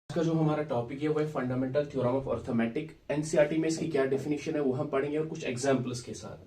का जो हमारा टॉपिक है वो है fundamental theorem of arithmetic. NCERT में इसकी क्या डेफिनेशन है वो हम पढ़ेंगे और कुछ एग्जांपल्स के साथ।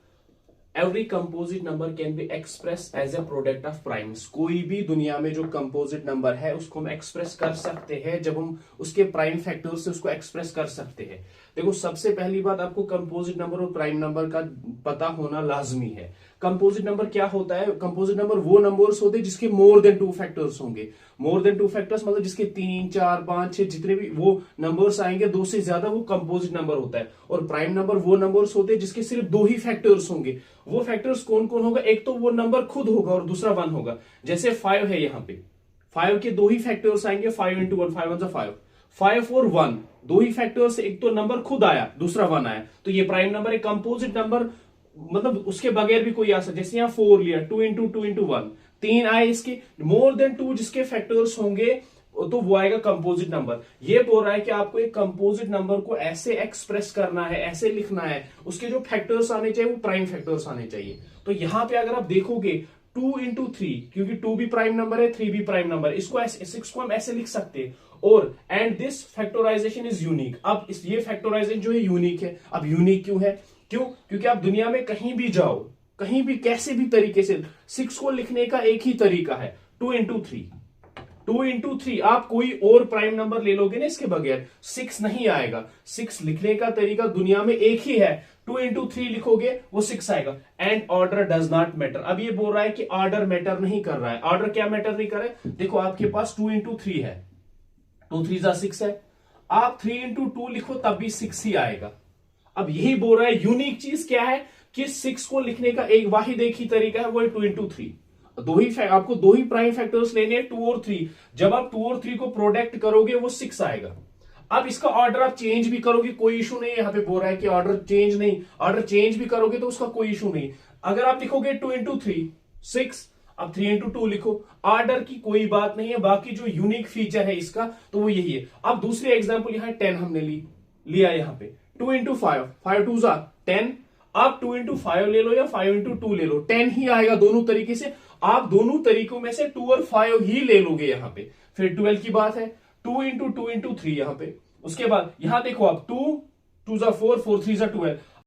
Every composite number can be express as a product of primes. कोई भी दुनिया में जो कंपोजिट नंबर है उसको हम एक्सप्रेस कर सकते हैं जब हम उसके प्राइम फैक्टर से उसको एक्सप्रेस कर सकते हैं। देखो, सबसे पहली बात आपको कंपोजिट नंबर और प्राइम नंबर का पता होना लाजमी है। कंपोजिट नंबर क्या होता है? कंपोजिट नंबर वो नंबर्स होते हैं जिसके मोर देन टू फैक्टर्स होंगे। मोर देन टू फैक्टर्स मतलब जिसके 3, 4, 5, 6 जितने भी वो नंबर्स आएंगे, दो से ज्यादा, वो कंपोजिट नंबर होता है। और प्राइम नंबर वो नंबर्स होते हैं जिसके सिर्फ दो ही फैक्टर्स होंगे। वो फैक्टर्स कौन कौन होगा? एक तो वो नंबर खुद होगा और दूसरा 1 होगा। जैसे 5 है, यहाँ पे 5 के दो ही फैक्टर्स आएंगे, 5 इंटू 1, 5 1 5। 5 और 1 दो ही फैक्टर्स, एक तो नंबर खुद आया, दूसरा 1 आया, तो ये प्राइम नंबर है। कंपोजिट नंबर मतलब उसके बगैर भी कोई आ सकता है। जैसे यहाँ 4 लिया, 2 इंटू 2 इंटू 1, 3 आए इसके। मोर देन 2 जिसके फैक्टर्स होंगे तो वो आएगा कंपोजिट नंबर। ये बोल रहा है कि आपको एक कंपोजिट नंबर को ऐसे एक्सप्रेस करना है, ऐसे लिखना है, उसके जो फैक्टर्स आने चाहिए वो प्राइम फैक्टर्स आने चाहिए। तो यहां पे अगर आप देखोगे 2 इंटू 3, क्योंकि 2 भी प्राइम नंबर है, 3 भी प्राइम नंबर, इसको 6 को हम ऐसे लिख सकते हैं। और and this factorisation is unique. अब ये फैक्टराइजेशन जो है यूनिक है। अब यूनिक क्यों है? क्यों? क्योंकि आप दुनिया में कहीं भी जाओ, कहीं भी कैसे भी तरीके से 6 को लिखने का एक ही तरीका है, 2 इंटू 3। 2 इंटू 3 आप कोई और प्राइम नंबर ले लोगे ना, इसके बगैर 6 नहीं आएगा। 6 लिखने का तरीका दुनिया में एक ही है, 2 इंटू 3 लिखोगे वो 6 आएगा। And order does not matter. अब ये बोल रहा है कि ऑर्डर मैटर नहीं कर रहा है। ऑर्डर क्या मैटर नहीं कर रहा है? देखो, आपके पास 2 इंटू 3 है, 2 3 जा 6 है। आप 3 इंटू 2 लिखो तब भी 6 ही आएगा। अब यही बोल रहा है, यूनिक चीज क्या है कि 6 को लिखने का एक वाहिद एक ही तरीका है, वो है 2 इंटू 3। आपको दो ही प्राइम फैक्टर्स लेने हैं, 2 और 3। जब आप 2 और 3 को प्रोडक्ट करोगे वो 6 आएगा। अब इसका ऑर्डर आप चेंज भी करोगे, कोई इशू नहीं है। यहां पे बोल रहा है कि ऑर्डर चेंज नहीं, ऑर्डर चेंज भी करोगे तो उसका कोई इशू नहीं। अगर आप लिखोगे 2 इंटू 3 6, अब 3 इंटू 2 लिखो, ऑर्डर की कोई बात नहीं है। बाकी जो यूनिक फीचर है इसका तो वो यही है। अब दूसरी एग्जाम्पल यहां 10 हमने लिया यहां पे 2 इंटू 5, 5 2 10। आप 2 इंटू 5 ले लो या 5 इंटू 2 ले लो, 10 ही आएगा दोनों तरीके से। आप दोनों तरीकों में से 2 और 5 ही ले लोगे यहां पे। फिर 12 की बात है, 2 इंटू 2 इंटू 3 यहां पे। उसके बाद यहां देखो आप 2 2 4, 4 3 12।